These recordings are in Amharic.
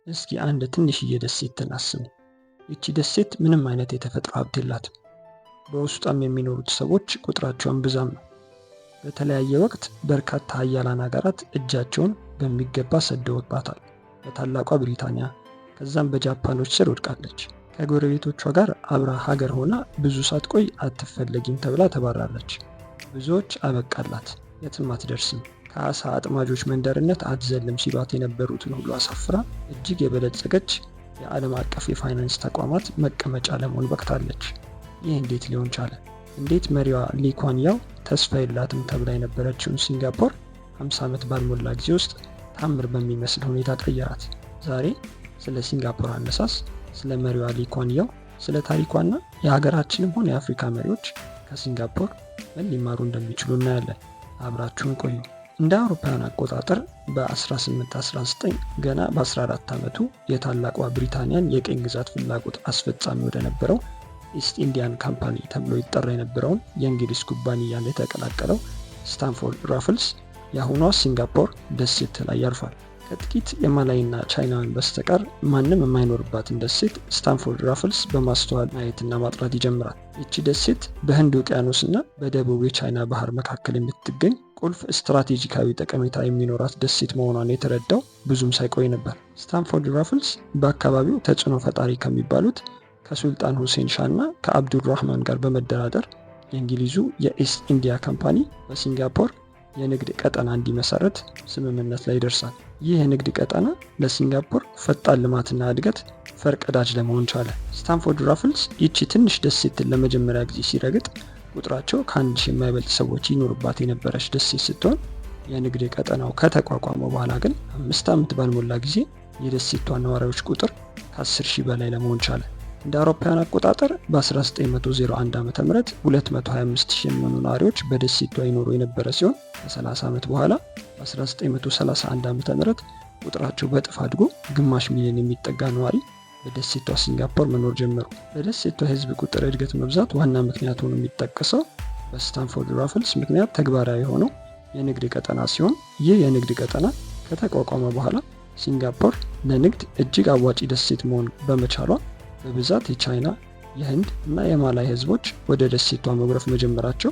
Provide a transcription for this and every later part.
እስኪ አንድ ትንሽዬ ደሴትን አስቡ። ይቺ ደሴት ምንም አይነት የተፈጥሮ ሀብት የላትም። በውስጧም የሚኖሩት ሰዎች ቁጥራቸውን ብዛም ነው። በተለያየ ወቅት በርካታ ሀያላን ሀገራት እጃቸውን በሚገባ ሰደውባታል። በታላቋ ብሪታንያ ከዛም በጃፓኖች ስር ወድቃለች። ከጎረቤቶቿ ጋር አብራ ሀገር ሆና ብዙ ሳትቆይ አትፈለጊም ተብላ ተባራለች። ብዙዎች አበቃላት፣ የትም አትደርስም፣ ከአሳ አጥማጆች መንደርነት አትዘልም ሲሏት የነበሩትን ሁሉ አሳፍራ እጅግ የበለጸገች የዓለም አቀፍ የፋይናንስ ተቋማት መቀመጫ ለመሆን በቅታለች። ይህ እንዴት ሊሆን ቻለ? እንዴት መሪዋ ሊ ኩዋን ያው ተስፋ የላትም ተብላ የነበረችውን ሲንጋፖር 50 ዓመት ባልሞላ ጊዜ ውስጥ ታምር በሚመስል ሁኔታ ቀየራት? ዛሬ ስለ ሲንጋፖር አነሳስ፣ ስለ መሪዋ ሊ ኩዋን ያው፣ ስለ ታሪኳና የሀገራችንም ሆነ የአፍሪካ መሪዎች ከሲንጋፖር ምን ሊማሩ እንደሚችሉ እናያለን። አብራችሁን ቆዩ። እንደ አውሮፓውያን አቆጣጠር በ1819 ገና በ14 ዓመቱ የታላቋ ብሪታንያን የቅኝ ግዛት ፍላጎት አስፈጻሚ ወደ ነበረው ኢስት ኢንዲያን ካምፓኒ ተብሎ ይጠራ የነበረውን የእንግሊዝ ኩባንያን የተቀላቀለው ስታንፎርድ ራፍልስ የአሁኗ ሲንጋፖር ደሴት ላይ ያርፋል። ከጥቂት የማላይና ቻይናውያን በስተቀር ማንም የማይኖርባትን ደሴት ስታንፎርድ ራፍልስ በማስተዋል ማየትና ማጥራት ይጀምራል። ይቺ ደሴት በህንድ ውቅያኖስና በደቡብ የቻይና ባህር መካከል የምትገኝ ቁልፍ ስትራቴጂካዊ ጠቀሜታ የሚኖራት ደሴት መሆኗን የተረዳው ብዙም ሳይቆይ ነበር። ስታንፎርድ ራፍልስ በአካባቢው ተጽዕኖ ፈጣሪ ከሚባሉት ከሱልጣን ሁሴን ሻህ እና ከአብዱራህማን ጋር በመደራደር የእንግሊዙ የኢስት ኢንዲያ ካምፓኒ በሲንጋፖር የንግድ ቀጠና እንዲመሰረት ስምምነት ላይ ይደርሳል። ይህ የንግድ ቀጠና ለሲንጋፖር ፈጣን ልማትና እድገት ፈርቀዳጅ ለመሆን ቻለ። ስታንፎርድ ራፍልስ ይቺ ትንሽ ደሴትን ለመጀመሪያ ጊዜ ሲረግጥ ቁጥራቸው ከ1000 የማይበልጥ ሰዎች ይኖሩባት የነበረች ደሴት ስትሆን የንግድ ቀጠናው ከተቋቋመ በኋላ ግን 5 ዓመት ባልሞላ ጊዜ የደሴቷ ነዋሪዎች ቁጥር ከ10,000 በላይ ለመሆን ቻለ። እንደ አውሮፓውያን አቆጣጠር በ1901 ዓ.ም 225,000 የሚሆኑ ነዋሪዎች በደሴቷ ይኖሩ የነበረ ሲሆን ከ30 ዓመት በኋላ በ1931 ዓ.ም ቁጥራቸው በእጥፍ አድጎ ግማሽ ሚሊዮን የሚጠጋ ነዋሪ በደሴቷ ሲንጋፖር መኖር ጀመሩ። በደሴቷ የህዝብ ቁጥር እድገት መብዛት ዋና ምክንያት ሆኖ የሚጠቀሰው በስታንፎርድ ራፍልስ ምክንያት ተግባራዊ የሆነው የንግድ ቀጠና ሲሆን ይህ የንግድ ቀጠና ከተቋቋመ በኋላ ሲንጋፖር ለንግድ እጅግ አዋጪ ደሴት መሆን በመቻሏ በብዛት የቻይና፣ የህንድ እና የማላይ ህዝቦች ወደ ደሴቷ መጉረፍ መጀመራቸው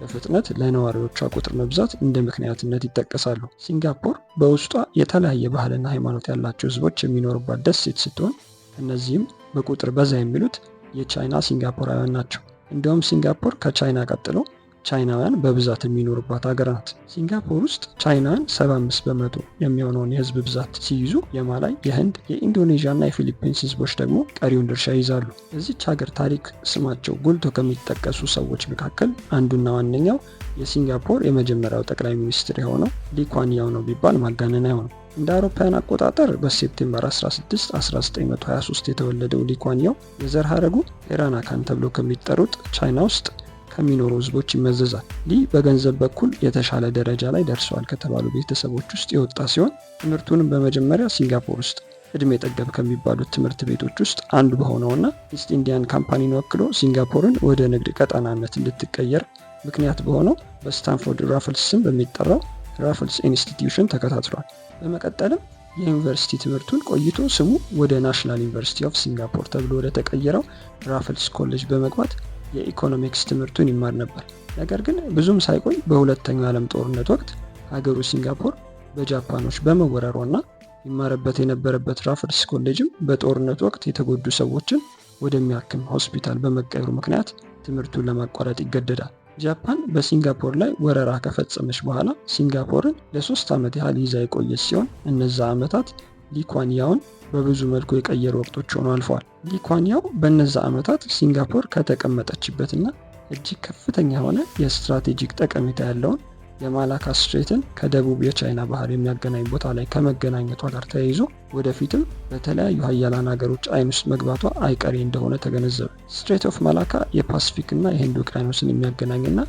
በፍጥነት ለነዋሪዎቿ ቁጥር መብዛት እንደ ምክንያትነት ይጠቀሳሉ። ሲንጋፖር በውስጧ የተለያየ ባህልና ሃይማኖት ያላቸው ህዝቦች የሚኖሩባት ደሴት ስትሆን እነዚህም በቁጥር በዛ የሚሉት የቻይና ሲንጋፖራውያን ናቸው። እንዲሁም ሲንጋፖር ከቻይና ቀጥሎ ቻይናውያን በብዛት የሚኖሩባት ሀገር ናት። ሲንጋፖር ውስጥ ቻይናውያን 75 በመቶ የሚሆነውን የህዝብ ብዛት ሲይዙ የማላይ፣ የህንድ፣ የኢንዶኔዥያ እና የፊሊፒንስ ህዝቦች ደግሞ ቀሪውን ድርሻ ይይዛሉ። በዚች ሀገር ታሪክ ስማቸው ጎልቶ ከሚጠቀሱ ሰዎች መካከል አንዱና ዋነኛው የሲንጋፖር የመጀመሪያው ጠቅላይ ሚኒስትር የሆነው ሊ ኩዋን ያው ነው ቢባል ማጋነን አይሆንም። እንደ አውሮፓውያን አቆጣጠር በሴፕቴምበር 16 1923 የተወለደው ሊ ኩዋን ያው የዘር ሀረጉ ፔራናካን ተብሎ ከሚጠሩት ቻይና ውስጥ ከሚኖሩ ህዝቦች ይመዘዛል። ሊ በገንዘብ በኩል የተሻለ ደረጃ ላይ ደርሰዋል ከተባሉ ቤተሰቦች ውስጥ የወጣ ሲሆን ትምህርቱንም በመጀመሪያ ሲንጋፖር ውስጥ እድሜ ጠገብ ከሚባሉት ትምህርት ቤቶች ውስጥ አንዱ በሆነውና ኢስት ኢንዲያን ካምፓኒን ወክሎ ሲንጋፖርን ወደ ንግድ ቀጠናነት እንድትቀየር ምክንያት በሆነው በስታንፎርድ ራፍልስ ስም በሚጠራው ራፍልስ ኢንስቲትዩሽን ተከታትሏል። በመቀጠልም የዩኒቨርሲቲ ትምህርቱን ቆይቶ ስሙ ወደ ናሽናል ዩኒቨርሲቲ ኦፍ ሲንጋፖር ተብሎ ወደ ተቀየረው ራፍልስ ኮሌጅ በመግባት የኢኮኖሚክስ ትምህርቱን ይማር ነበር። ነገር ግን ብዙም ሳይቆይ በሁለተኛው የዓለም ጦርነት ወቅት ሀገሩ ሲንጋፖር በጃፓኖች በመወረሯና ይማርበት የነበረበት ራፍልስ ኮሌጅም በጦርነት ወቅት የተጎዱ ሰዎችን ወደሚያክም ሆስፒታል በመቀየሩ ምክንያት ትምህርቱን ለማቋረጥ ይገደዳል። ጃፓን በሲንጋፖር ላይ ወረራ ከፈጸመች በኋላ ሲንጋፖርን ለ3 ዓመት ያህል ይዛ የቆየች ሲሆን እነዛ ዓመታት ሊ ኩዋን ያውን በብዙ መልኩ የቀየሩ ወቅቶች ሆነው አልፈዋል። ሊ ኩዋን ያው በእነዛ ዓመታት ሲንጋፖር ከተቀመጠችበትና እጅግ ከፍተኛ የሆነ የስትራቴጂክ ጠቀሜታ ያለውን የማላካ ስትሬትን ከደቡብ የቻይና ባህር የሚያገናኝ ቦታ ላይ ከመገናኘቷ ጋር ተያይዞ ወደፊትም በተለያዩ ሀያላን ሀገሮች አይን ውስጥ መግባቷ አይቀሬ እንደሆነ ተገነዘበ። ስትሬት ኦፍ ማላካ የፓሲፊክ እና የህንድ ውቅያኖስን የሚያገናኝና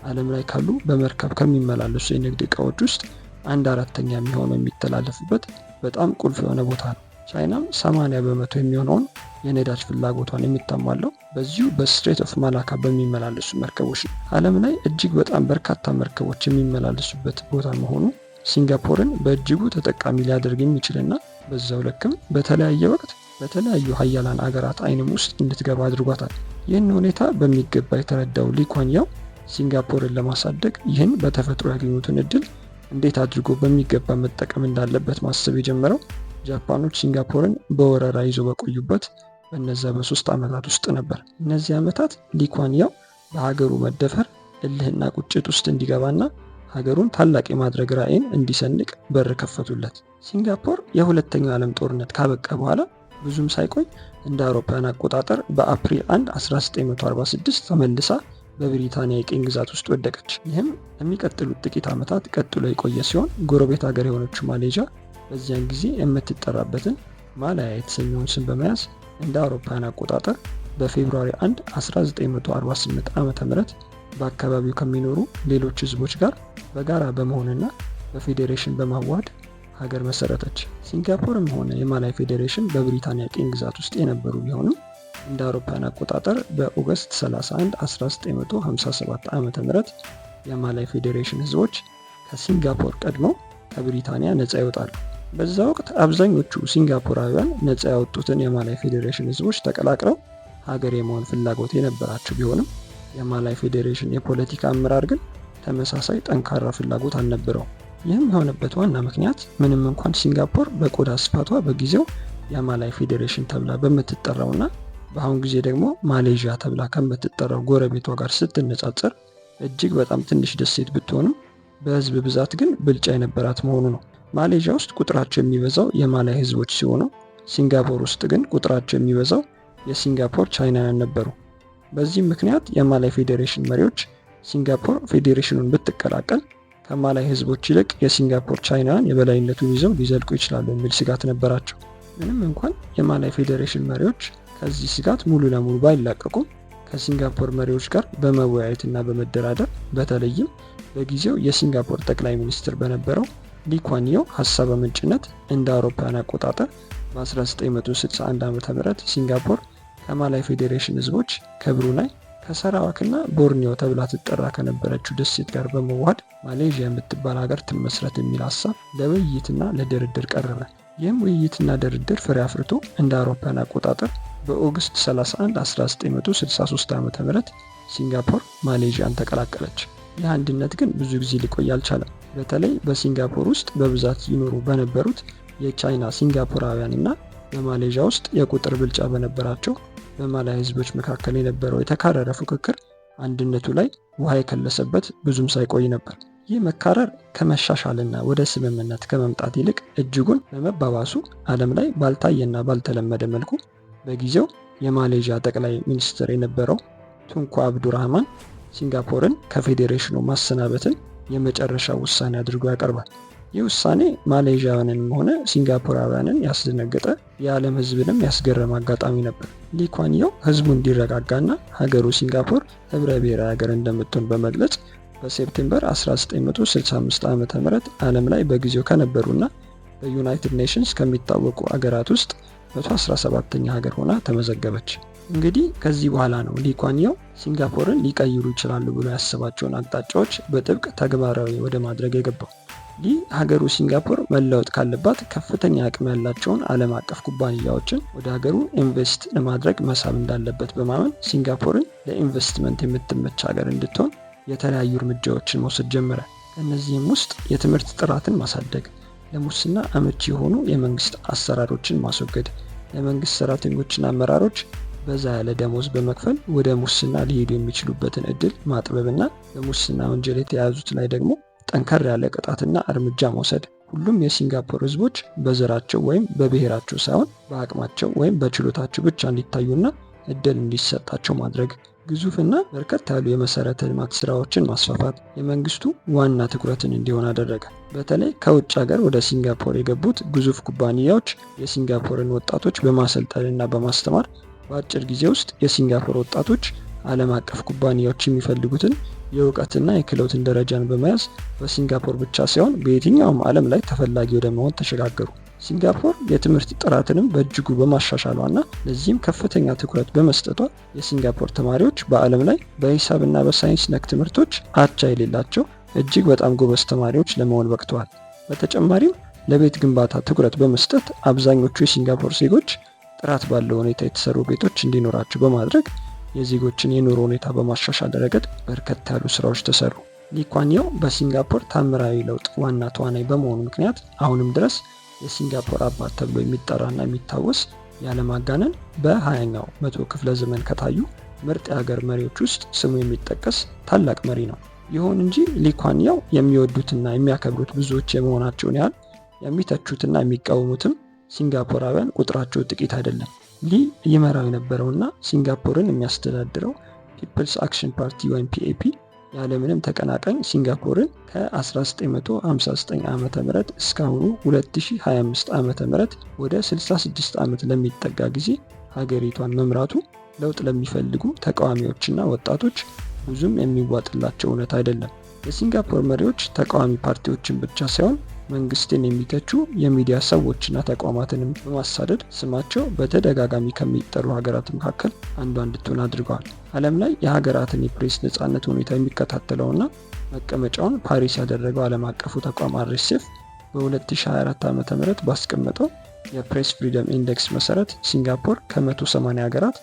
ዓለም ላይ ካሉ በመርከብ ከሚመላለሱ የንግድ እቃዎች ውስጥ 1/4 የሚሆነው የሚተላለፍበት በጣም ቁልፍ የሆነ ቦታ ነው። ቻይናም 80 በመቶ የሚሆነውን የነዳጅ ፍላጎቷን የምታሟላው በዚሁ በስትሬት ኦፍ ማላካ በሚመላለሱ መርከቦች ነው። ዓለም ላይ እጅግ በጣም በርካታ መርከቦች የሚመላለሱበት ቦታ መሆኑ ሲንጋፖርን በእጅጉ ተጠቃሚ ሊያደርግ የሚችልና በዛው ልክም በተለያየ ወቅት በተለያዩ ሀያላን አገራት አይንም ውስጥ እንድትገባ አድርጓታል። ይህን ሁኔታ በሚገባ የተረዳው ሊ ኩዋን ያው ሲንጋፖርን ለማሳደግ ይህን በተፈጥሮ ያገኙትን እድል እንዴት አድርጎ በሚገባ መጠቀም እንዳለበት ማሰብ የጀመረው ጃፓኖች ሲንጋፖርን በወረራ ይዞ በቆዩበት በነዛ በ3 ዓመታት ውስጥ ነበር። እነዚህ ዓመታት ሊ ኩዋን ያው በሀገሩ መደፈር እልህና ቁጭት ውስጥ እንዲገባና ሀገሩን ታላቅ የማድረግ ራዕይን እንዲሰንቅ በር ከፈቱለት። ሲንጋፖር የሁለተኛው ዓለም ጦርነት ካበቃ በኋላ ብዙም ሳይቆይ እንደ አውሮፓውያን አቆጣጠር በአፕሪል 1 1946 ተመልሳ በብሪታንያ የቅኝ ግዛት ውስጥ ወደቀች። ይህም የሚቀጥሉት ጥቂት ዓመታት ቀጥሎ የቆየ ሲሆን ጎረቤት ሀገር የሆነችው ማሌዥያ በዚያን ጊዜ የምትጠራበትን ማላያ የተሰኘውን ስም በመያዝ እንደ አውሮፓውያን አቆጣጠር በፌብሩዋሪ 1 1948 ዓ.ም በአካባቢው ከሚኖሩ ሌሎች ህዝቦች ጋር በጋራ በመሆንና በፌዴሬሽን በማዋሃድ ሀገር መሰረተች። ሲንጋፖርም ሆነ የማላይ ፌዴሬሽን በብሪታንያ ቅኝ ግዛት ውስጥ የነበሩ ቢሆንም እንደ አውሮፓውያን አቆጣጠር በኦገስት 31 1957 ዓ.ም የማላይ ፌዴሬሽን ህዝቦች ከሲንጋፖር ቀድመው ከብሪታንያ ነፃ ይወጣሉ። በዛ ወቅት አብዛኞቹ ሲንጋፖራውያን ነፃ ያወጡትን የማላይ ፌዴሬሽን ህዝቦች ተቀላቅለው ሀገር የመሆን ፍላጎት የነበራቸው ቢሆንም የማላይ ፌዴሬሽን የፖለቲካ አመራር ግን ተመሳሳይ ጠንካራ ፍላጎት አልነበረውም። ይህም የሆነበት ዋና ምክንያት ምንም እንኳን ሲንጋፖር በቆዳ ስፋቷ በጊዜው የማላይ ፌዴሬሽን ተብላ በምትጠራውና በአሁን ጊዜ ደግሞ ማሌዥያ ተብላ ከምትጠራው ጎረቤቷ ጋር ስትነጻጸር እጅግ በጣም ትንሽ ደሴት ብትሆንም በህዝብ ብዛት ግን ብልጫ የነበራት መሆኑ ነው። ማሌዥያ ውስጥ ቁጥራቸው የሚበዛው የማላይ ህዝቦች ሲሆኑ ሲንጋፖር ውስጥ ግን ቁጥራቸው የሚበዛው የሲንጋፖር ቻይናውያን ነበሩ። በዚህም ምክንያት የማላይ ፌዴሬሽን መሪዎች ሲንጋፖር ፌዴሬሽኑን ብትቀላቀል ከማላይ ህዝቦች ይልቅ የሲንጋፖር ቻይናውያን የበላይነቱን ይዘው ሊዘልቁ ይችላሉ የሚል ስጋት ነበራቸው። ምንም እንኳን የማላይ ፌዴሬሽን መሪዎች ከዚህ ስጋት ሙሉ ለሙሉ ባይላቀቁም ከሲንጋፖር መሪዎች ጋር በመወያየትና በመደራደር በተለይም በጊዜው የሲንጋፖር ጠቅላይ ሚኒስትር በነበረው ሊ ኩዋን ያው ሀሳብ ምንጭነት እንደ አውሮፓውያን አቆጣጠር በ1961 ዓ.ም ሲንጋፖር ከማላይ ፌዴሬሽን ህዝቦች ከብሩናይ ከሰራዋክና ቦርኒዮ ተብላ ትጠራ ከነበረችው ደሴት ጋር በመዋሃድ ማሌዥያ የምትባል ሀገር ትመስረት የሚል ሀሳብ ለውይይትና ለድርድር ቀረበ። ይህም ውይይትና ድርድር ፍሬ አፍርቶ እንደ አውሮፓውያን አቆጣጠር በኦገስት 31 1963 ዓ.ም ሲንጋፖር ማሌዥያን ተቀላቀለች። ይህ አንድነት ግን ብዙ ጊዜ ሊቆይ አልቻለም። በተለይ በሲንጋፖር ውስጥ በብዛት ይኖሩ በነበሩት የቻይና ሲንጋፖራውያንና በማሌዥያ ውስጥ የቁጥር ብልጫ በነበራቸው በማላይ ህዝቦች መካከል የነበረው የተካረረ ፉክክር አንድነቱ ላይ ውሃ የከለሰበት ብዙም ሳይቆይ ነበር። ይህ መካረር ከመሻሻልና ወደ ስምምነት ከመምጣት ይልቅ እጅጉን በመባባሱ ዓለም ላይ ባልታየና ባልተለመደ መልኩ በጊዜው የማሌዥያ ጠቅላይ ሚኒስትር የነበረው ቱንኩ አብዱራህማን ሲንጋፖርን ከፌዴሬሽኑ ማሰናበትን የመጨረሻ ውሳኔ አድርጎ ያቀርባል። ይህ ውሳኔ ማሌዥያውያንንም ሆነ ሲንጋፖራውያንን ያስደነገጠ የዓለም ህዝብንም ያስገረመ አጋጣሚ ነበር። ሊ ኩዋን ያው ህዝቡ እንዲረጋጋና ሀገሩ ሲንጋፖር ህብረ ብሔራዊ ሀገር እንደምትሆን በመግለጽ በሴፕቴምበር 1965 ዓ.ም ዓለም ላይ በጊዜው ከነበሩና በዩናይትድ ኔሽንስ ከሚታወቁ አገራት ውስጥ 117ኛ ሀገር ሆና ተመዘገበች። እንግዲህ ከዚህ በኋላ ነው ሊ ኩዋን ያው ሲንጋፖርን ሊቀይሩ ይችላሉ ብሎ ያሰባቸውን አቅጣጫዎች በጥብቅ ተግባራዊ ወደ ማድረግ የገባው። ይህ ሀገሩ ሲንጋፖር መለወጥ ካለባት ከፍተኛ አቅም ያላቸውን ዓለም አቀፍ ኩባንያዎችን ወደ ሀገሩ ኢንቨስት ለማድረግ መሳብ እንዳለበት በማመን ሲንጋፖርን ለኢንቨስትመንት የምትመች ሀገር እንድትሆን የተለያዩ እርምጃዎችን መውሰድ ጀመረ። ከእነዚህም ውስጥ የትምህርት ጥራትን ማሳደግ፣ ለሙስና አመቺ የሆኑ የመንግስት አሰራሮችን ማስወገድ፣ ለመንግስት ሰራተኞችና አመራሮች በዛ ያለ ደሞዝ በመክፈል ወደ ሙስና ሊሄዱ የሚችሉበትን እድል ማጥበብና በሙስና ወንጀል የተያዙት ላይ ደግሞ ጠንከር ያለ ቅጣትና እርምጃ መውሰድ፣ ሁሉም የሲንጋፖር ህዝቦች በዘራቸው ወይም በብሔራቸው ሳይሆን በአቅማቸው ወይም በችሎታቸው ብቻ እንዲታዩና እድል እንዲሰጣቸው ማድረግ፣ ግዙፍና በርከት ያሉ የመሰረተ ልማት ስራዎችን ማስፋፋት የመንግስቱ ዋና ትኩረትን እንዲሆን አደረገ። በተለይ ከውጭ ሀገር ወደ ሲንጋፖር የገቡት ግዙፍ ኩባንያዎች የሲንጋፖርን ወጣቶች በማሰልጠንና በማስተማር በአጭር ጊዜ ውስጥ የሲንጋፖር ወጣቶች ዓለም አቀፍ ኩባንያዎች የሚፈልጉትን የእውቀትና የክህሎትን ደረጃን በመያዝ በሲንጋፖር ብቻ ሳይሆን በየትኛውም ዓለም ላይ ተፈላጊ ወደ መሆን ተሸጋገሩ። ሲንጋፖር የትምህርት ጥራትንም በእጅጉ በማሻሻሏና ለዚህም ከፍተኛ ትኩረት በመስጠቷ የሲንጋፖር ተማሪዎች በዓለም ላይ በሂሳብና በሳይንስ ነክ ትምህርቶች አቻ የሌላቸው እጅግ በጣም ጎበዝ ተማሪዎች ለመሆን በቅተዋል። በተጨማሪም ለቤት ግንባታ ትኩረት በመስጠት አብዛኞቹ የሲንጋፖር ዜጎች ጥራት ባለው ሁኔታ የተሰሩ ቤቶች እንዲኖራቸው በማድረግ የዜጎችን የኑሮ ሁኔታ በማሻሻል ረገድ በርከት ያሉ ስራዎች ተሰሩ። ሊ ኩዋን የው በሲንጋፖር ታምራዊ ለውጥ ዋና ተዋናይ በመሆኑ ምክንያት አሁንም ድረስ የሲንጋፖር አባት ተብሎ የሚጠራና የሚታወስ ያለማጋነን በ20ኛው መቶ ክፍለ ዘመን ከታዩ ምርጥ የሀገር መሪዎች ውስጥ ስሙ የሚጠቀስ ታላቅ መሪ ነው። ይሁን እንጂ ሊ ኩዋን የው የሚወዱትና የሚያከብሩት ብዙዎች የመሆናቸውን ያህል የሚተቹትና የሚቃወሙትም ሲንጋፖራውያን ቁጥራቸው ጥቂት አይደለም። ሊ ይመራው የነበረውና ሲንጋፖርን የሚያስተዳድረው ፒፕልስ አክሽን ፓርቲ ወይም ፒኤፒ ያለምንም ተቀናቃኝ ሲንጋፖርን ከ1959 ዓ.ም እስካሁኑ 2025 ዓ.ም ወደ 66 ዓመት ለሚጠጋ ጊዜ ሀገሪቷን መምራቱ ለውጥ ለሚፈልጉ ተቃዋሚዎችና ወጣቶች ብዙም የሚዋጥላቸው እውነት አይደለም። የሲንጋፖር መሪዎች ተቃዋሚ ፓርቲዎችን ብቻ ሳይሆን መንግስትን የሚተቹ የሚዲያ ሰዎችና ተቋማትንም በማሳደድ ስማቸው በተደጋጋሚ ከሚጠሩ ሀገራት መካከል አንዷ እንድትሆን አድርገዋል። ዓለም ላይ የሀገራትን የፕሬስ ነጻነት ሁኔታ የሚከታተለውና መቀመጫውን ፓሪስ ያደረገው ዓለም አቀፉ ተቋም RSF በ2024 ዓ.ም ባስቀመጠው የፕሬስ ፍሪደም ኢንዴክስ መሰረት ሲንጋፖር ከ180 ሀገራት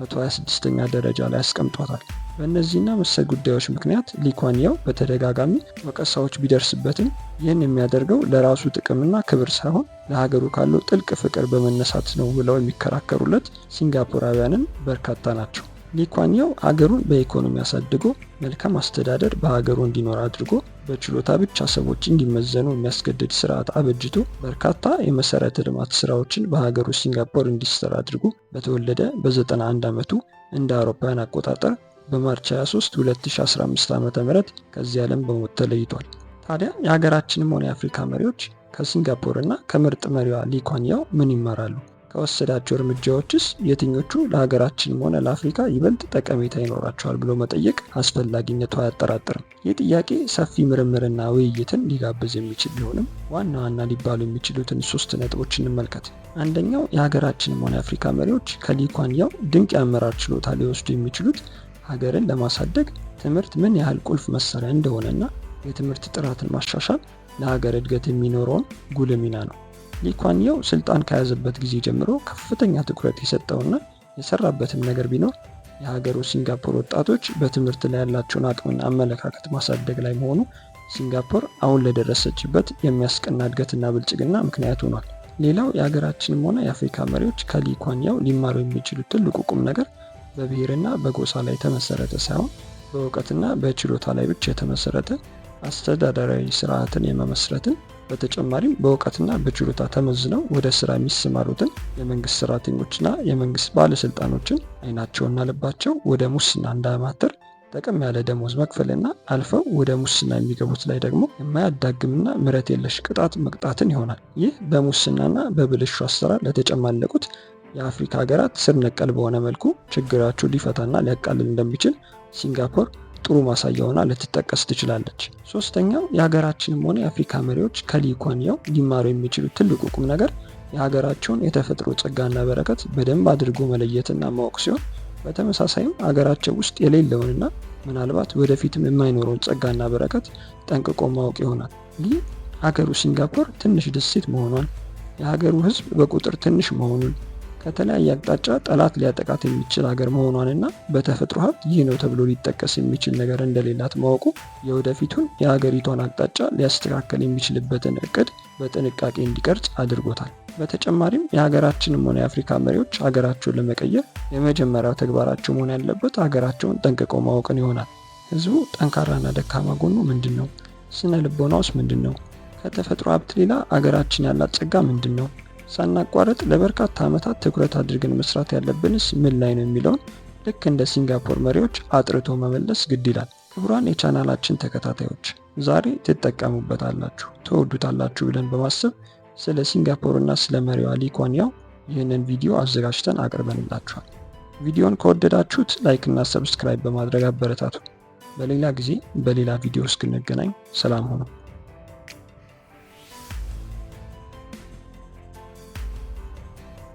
126ኛ ደረጃ ላይ አስቀምጧታል። በእነዚህና መሰል ጉዳዮች ምክንያት ሊ ኩዋን የው በተደጋጋሚ ወቀሳዎች ቢደርስበትም ይህን የሚያደርገው ለራሱ ጥቅምና ክብር ሳይሆን ለሀገሩ ካለው ጥልቅ ፍቅር በመነሳት ነው ብለው የሚከራከሩለት ሲንጋፖራውያንን በርካታ ናቸው። ሊ ኩዋን የው ሀገሩን በኢኮኖሚ አሳድጎ መልካም አስተዳደር በሀገሩ እንዲኖር አድርጎ በችሎታ ብቻ ሰዎች እንዲመዘኑ የሚያስገድድ ስርዓት አበጅቶ በርካታ የመሰረተ ልማት ስራዎችን በሀገሩ ሲንጋፖር እንዲሰራ አድርጎ በተወለደ በ91 ዓመቱ እንደ አውሮፓውያን አቆጣጠር በማርች 23 2015 ዓ.ም ከዚህ ዓለም በሞት ተለይቷል። ታዲያ የሀገራችንም ሆነ የአፍሪካ መሪዎች ከሲንጋፖር እና ከምርጥ መሪዋ ሊ ኩዋን የው ምን ይማራሉ? ከወሰዳቸው እርምጃዎችስ የትኞቹ ለሀገራችንም ሆነ ለአፍሪካ ይበልጥ ጠቀሜታ ይኖራቸዋል ብሎ መጠየቅ አስፈላጊነቱ አያጠራጥርም። ይህ ጥያቄ ሰፊ ምርምርና ውይይትን ሊጋብዝ የሚችል ቢሆንም ዋና ዋና ሊባሉ የሚችሉትን 3 ነጥቦች እንመልከት። አንደኛው የሀገራችንም ሆነ የአፍሪካ መሪዎች ከሊ ኩዋን የው ድንቅ የአመራር ችሎታ ሊወስዱ የሚችሉት ሀገርን ለማሳደግ ትምህርት ምን ያህል ቁልፍ መሳሪያ እንደሆነና የትምህርት ጥራትን ማሻሻል ለሀገር እድገት የሚኖረውን ጉልህ ሚና ነው። ሊ ኩዋን የው ስልጣን ከያዘበት ጊዜ ጀምሮ ከፍተኛ ትኩረት የሰጠውና የሰራበትም ነገር ቢኖር የሀገሩ ሲንጋፖር ወጣቶች በትምህርት ላይ ያላቸውን አቅምና አመለካከት ማሳደግ ላይ መሆኑ ሲንጋፖር አሁን ለደረሰችበት የሚያስቀና እድገትና ብልጽግና ምክንያት ሆኗል። ሌላው የሀገራችንም ሆነ የአፍሪካ መሪዎች ከሊ ኩዋን የው ሊማሩ የሚችሉት ትልቁ ቁም ነገር በብሔርና በጎሳ ላይ የተመሰረተ ሳይሆን በእውቀትና በችሎታ ላይ ብቻ የተመሰረተ አስተዳደራዊ ስርዓትን የመመስረትን በተጨማሪም በእውቀትና በችሎታ ተመዝነው ወደ ስራ የሚሰማሩትን የመንግስት ሰራተኞችና የመንግስት ባለስልጣኖችን አይናቸውና ልባቸው ወደ ሙስና እንዳያማትር ጠቀም ያለ ደሞዝ መክፈልና አልፈው ወደ ሙስና የሚገቡት ላይ ደግሞ የማያዳግምና ምሕረት የለሽ ቅጣት መቅጣትን ይሆናል። ይህ በሙስናና በብልሹ አሰራር ለተጨማለቁት የአፍሪካ ሀገራት ስር ነቀል በሆነ መልኩ ችግራቸው ሊፈታና ሊያቃልል እንደሚችል ሲንጋፖር ጥሩ ማሳያ ሆና ልትጠቀስ ትችላለች። ሶስተኛው የሀገራችንም ሆነ የአፍሪካ መሪዎች ከሊ ኩዋን የው ሊማሩ የሚችሉት ትልቁ ቁም ነገር የሀገራቸውን የተፈጥሮ ጸጋና በረከት በደንብ አድርጎ መለየትና ማወቅ ሲሆን በተመሳሳይም ሀገራቸው ውስጥ የሌለውንና ምናልባት ወደፊትም የማይኖረውን ጸጋና በረከት ጠንቅቆ ማወቅ ይሆናል። ይህ ሀገሩ ሲንጋፖር ትንሽ ደሴት መሆኗን፣ የሀገሩ ሕዝብ በቁጥር ትንሽ መሆኑን፣ ከተለያየ አቅጣጫ ጠላት ሊያጠቃት የሚችል ሀገር መሆኗንና በተፈጥሮ ሀብት ይህ ነው ተብሎ ሊጠቀስ የሚችል ነገር እንደሌላት ማወቁ የወደፊቱን የሀገሪቷን አቅጣጫ ሊያስተካከል የሚችልበትን እቅድ በጥንቃቄ እንዲቀርጽ አድርጎታል። በተጨማሪም የሀገራችንም ሆነ የአፍሪካ መሪዎች ሀገራቸውን ለመቀየር የመጀመሪያው ተግባራቸው መሆን ያለበት ሀገራቸውን ጠንቅቀው ማወቅን ይሆናል። ህዝቡ ጠንካራና ደካማ ጎኑ ምንድን ነው? ስነ ልቦናውስ ምንድን ነው? ከተፈጥሮ ሀብት ሌላ ሀገራችን ያላት ጸጋ ምንድን ነው? ሳናቋረጥ ለበርካታ ዓመታት ትኩረት አድርገን መስራት ያለብንስ ምን ላይ ነው የሚለውን ልክ እንደ ሲንጋፖር መሪዎች አጥርቶ መመለስ ግድ ይላል። ክቡራን የቻናላችን ተከታታዮች ዛሬ ትጠቀሙበታላችሁ፣ ትወዱታላችሁ ብለን በማሰብ ስለ ሲንጋፖርና ስለ መሪዋ ሊ ኩዋን የው ይህንን ቪዲዮ አዘጋጅተን አቅርበንላችኋል። ቪዲዮን ከወደዳችሁት ላይክ እና ሰብስክራይብ በማድረግ አበረታቱ። በሌላ ጊዜ በሌላ ቪዲዮ እስክንገናኝ ሰላም ሁኑ።